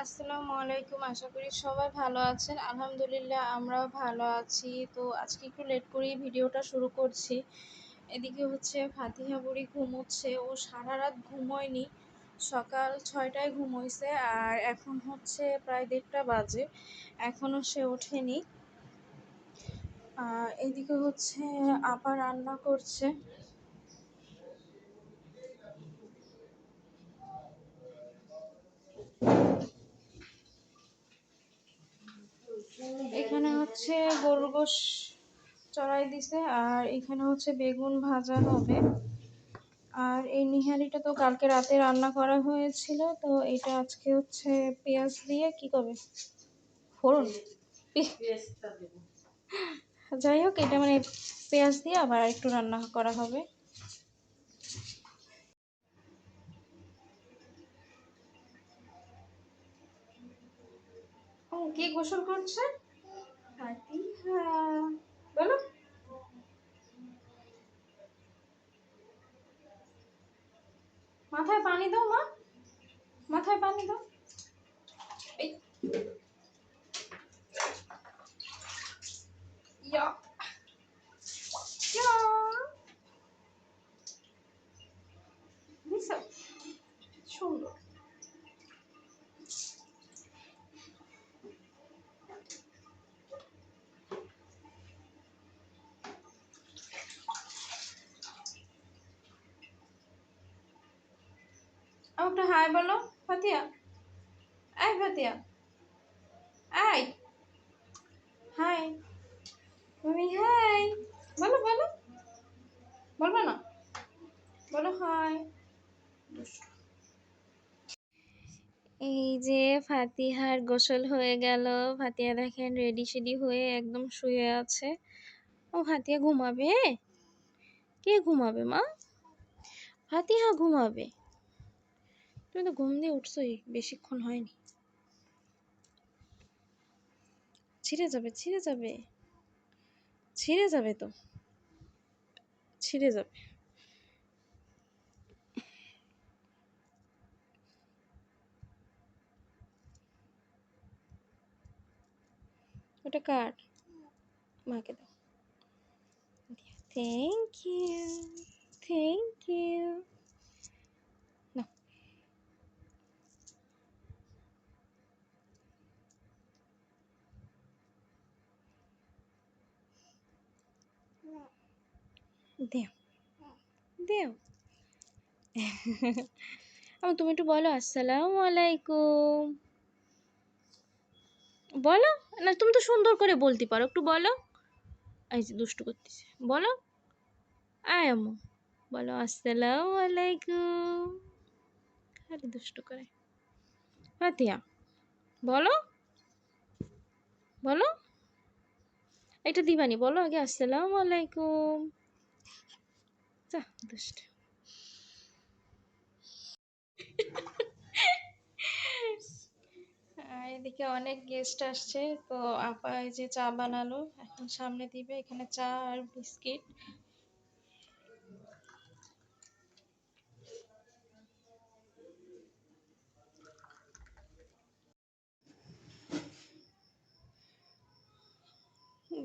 আসসালামু আলাইকুম। আশা করি সবাই ভালো আছেন। আলহামদুলিল্লাহ আমরাও ভালো আছি। তো আজকে একটু লেট করেই ভিডিওটা শুরু করছি। এদিকে হচ্ছে ফাতিহা বুড়ি ঘুমোচ্ছে। ও সারা রাত ঘুমোয়নি। সকাল 6টায় ঘুমোইছে আর এখন হচ্ছে প্রায় 1:30টা বাজে। এখনও সে ওঠেনি। এদিকে হচ্ছে আপা রান্না করছে। এখানে হচ্ছে গরুর গোশ চড়াই দিছে আর এখানে হচ্ছে বেগুন ভাজা হবে। আর এই নিহারিটা তো কালকে রাতে রান্না করা হয়েছিল, তো এটা আজকে হচ্ছে পেঁয়াজ দিয়ে কি করবে, ফোড়ন। যাই হোক, এটা মানে পেঁয়াজ দিয়ে আবার একটু রান্না করা হবে। ও কে গোসল করছে? ফাতিহা। বলো। মাথায় পানি দাও মা, মাথায় পানি দাও। এই ইয়া ইয়া দিছো? সুন্দর। আমার একটা হাই বলো। ফাতিয়া, এই ফাতিয়া, এই হাই। তুমি হাই বলো, বলো, বলবো না? বলো হাই। এই যে ফাতিহার গোসল হয়ে গেল। ফাতিহা দেখেন রেডি সেডি হয়ে একদম শুয়ে আছে। ও ফাতিহা ঘুমাবে? কে ঘুমাবে মা? ফাতিহা ঘুমাবে? তুমি তো ঘুম দিয়ে উঠছোই, বেশিক্ষণ হয়নি। ছিঁড়ে যাবে, ছিঁড়ে যাবে, ছিঁড়ে যাবে তো, ছিঁড়ে যাবে। ওটা কার? মাকে দাও। Thank you, thank you. না, দেও, দেও। তুমি একটু বলো আসসালামু আলাইকুম। বলো। না, তুমি তো সুন্দর করে বলতে পারো, একটু বলো। এই যে দুষ্টু করতেছে, বলো। আয় আম্মু, বলো আসসালামু আলাইকুম। আরে দুষ্টু করে। ফাতিহা বলো, বলো। এটা দিবানি, বলো আগে আসসালামু আলাইকুম। যা দুষ্ট। এদিকে অনেক গেস্ট আসছে, তো আপা এই যে চা বানালো, এখন সামনে দিবে। এখানে চা আর বিস্কিট।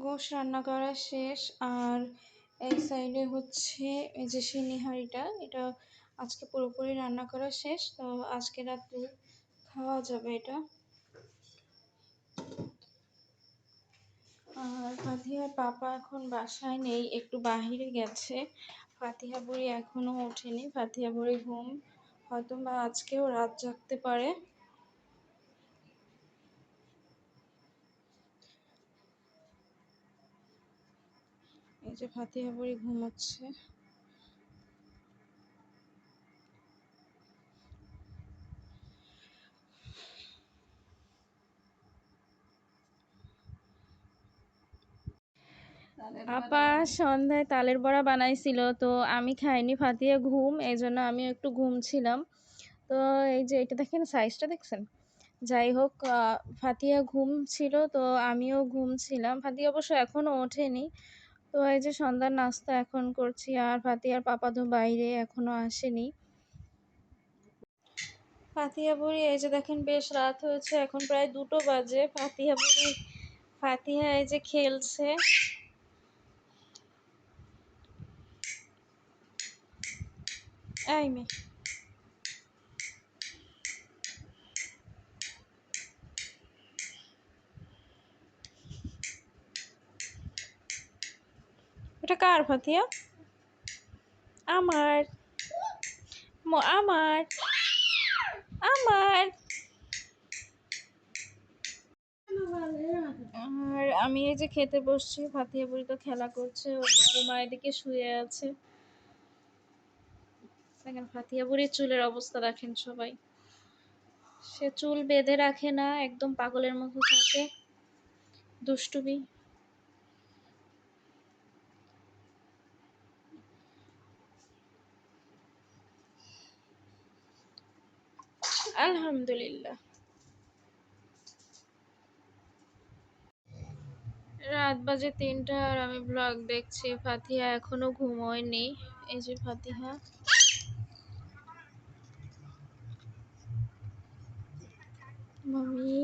গোশ রান্না করা শেষ। আর এই সাইডে হচ্ছে এই যে সিনিহারিটা, এটা আজকে পুরোপুরি রান্না করা শেষ। তো আজকে রাতে খাওয়া যাবে এটা। আর ফাতিহার পাপা এখন বাসায় নেই, একটু বাহিরে গেছে। ফাতিহা বুড়ি এখনো ওঠেনি। ফাতিহা বুড়ি ঘুম, হয়তো বা আজকেও রাত জাগতে পারে। এই যে ফাতিহা বুড়ি ঘুমোচ্ছে। আপা সন্ধ্যায় তালের বড়া বানাইছিল, তো আমি খাইনি। ফাতিহা ঘুম, এই জন্য আমিও একটু ঘুমছিলাম। তো এই যে এটা দেখেন, সাইজটা দেখছেন? যাই হোক, ফাতিহা ঘুম ছিল, তো আমিও ঘুমছিলাম। ফাতিহা অবশ্য এখনো ওঠেনি। তো এই যে সন্ধ্যার নাস্তা এখন করছি। আর ফাতিহার পাপা তো বাইরে, এখনো আসেনি। ফাতিহা বুড়ি এই যে দেখেন বেশ রাত হয়েছে, এখন প্রায় 2টো বাজে। ফাতিহা বুড়ি ফাতিহা এই যে খেলছে। এই মেয়ে, এটা কার ফাতিহা? আমার আমার আমার আর আমি এই যে খেতে বসছি, ফাতিহা বুড়ি তো খেলা করছে, ও বড় মা এদিকে শুয়ে আছে। দেখেন ফাতিহা বুড়ির চুলের অবস্থা দেখেন সবাই, সে চুল বেঁধে রাখে না, একদম পাগলের মতো থাকে, দুষ্টুমি। আলহামদুলিল্লাহ। রাত বাজে 3টা আর আমি ব্লগ দেখছি। ফাতিহা এখনো ঘুমোয়নি। এই যে ফাতিহা, মামি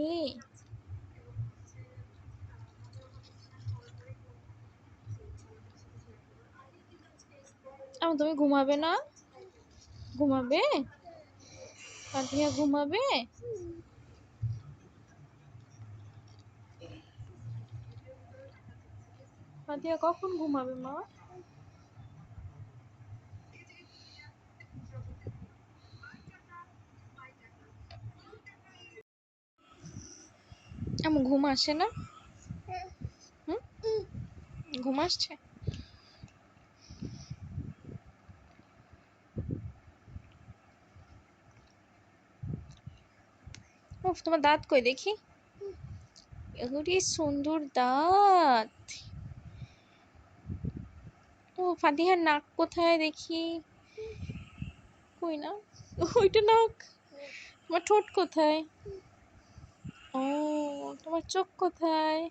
তুমি ঘুমাবে না? ঘুমাবে? ফাতিহা ঘুমাবে? ফাতিহা কখন ঘুমাবে মা? আমার ঘুম আসে না? হুম, ঘুম আসছে? উফ, তোমার দাঁত কই দেখি। এগুলি সুন্দর দাঁত। ও ফাতিহার নাক কোথায় দেখি? কই না, ওইটা নাক। তোমার ঠোঁট কোথায়? ও, তোমার চোখ কোথায়?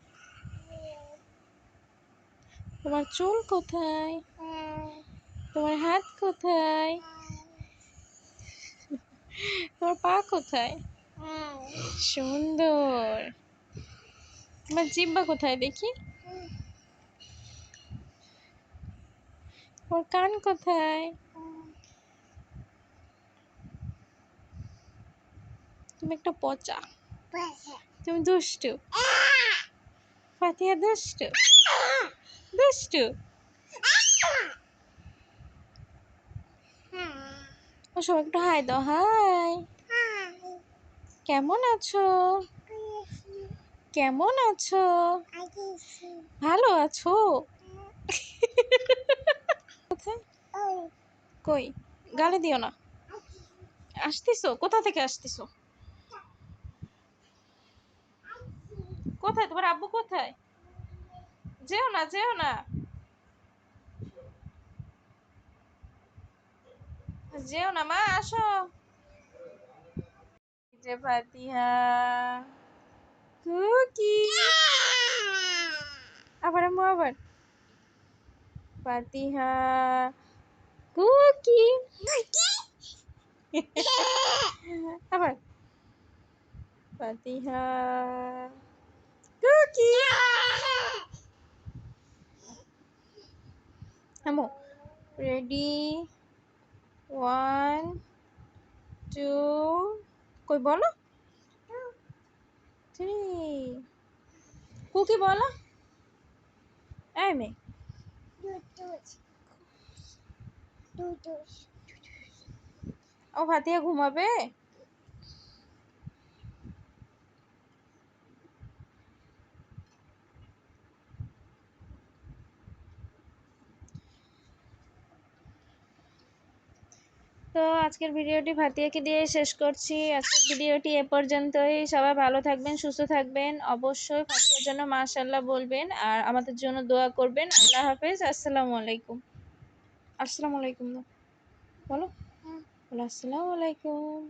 তোমার চুল কোথায়? তোমার হাত কোথায়? তোমার পা কোথায়? সুন্দর। তোমার জিহ্বা কোথায় দেখি? তোমার কান কোথায়? তুমি একটা পচা, তুমি দুষ্টু। ফাতিহা দুষ্টু, দুষ্টু। ও সবাই একটু হাই দাও, হাই। কেমন আছো? কেমন আছো? ভালো আছো? কোথায়? কই? গালে দিও না। আসতেছো? কোথা থেকে আসতেছো? কোথায় তোমার আব্বু? কোথায়? যেও না, যেও না, যেও না মা, আসো। যে ফাতিহা কুকি, আবার আম্মু আবার ফাতিহা কুকি, আবার ফাতিহা কুকি। আম্মু রেডি, 1 2, কই বলো, 3, কুকি বলো। এই মেয়ে, ও ফাতিহা ঘুমাবে? তো আজকের ভিডিওটি ফাতিহাকে দিয়ে শেষ করছি। আজকের ভিডিওটি এ পর্যন্তই। সবাই ভালো থাকবেন, সুস্থ থাকবেন, অবশ্যই ফাতিহার জন্য মাশাআল্লাহ বলবেন আর আমাদের জন্য দোয়া করবেন। আল্লাহ হাফেজ, আসসালামু আলাইকুম। আসসালামু আলাইকুম বলো, বলো আসসালামু আলাইকুম।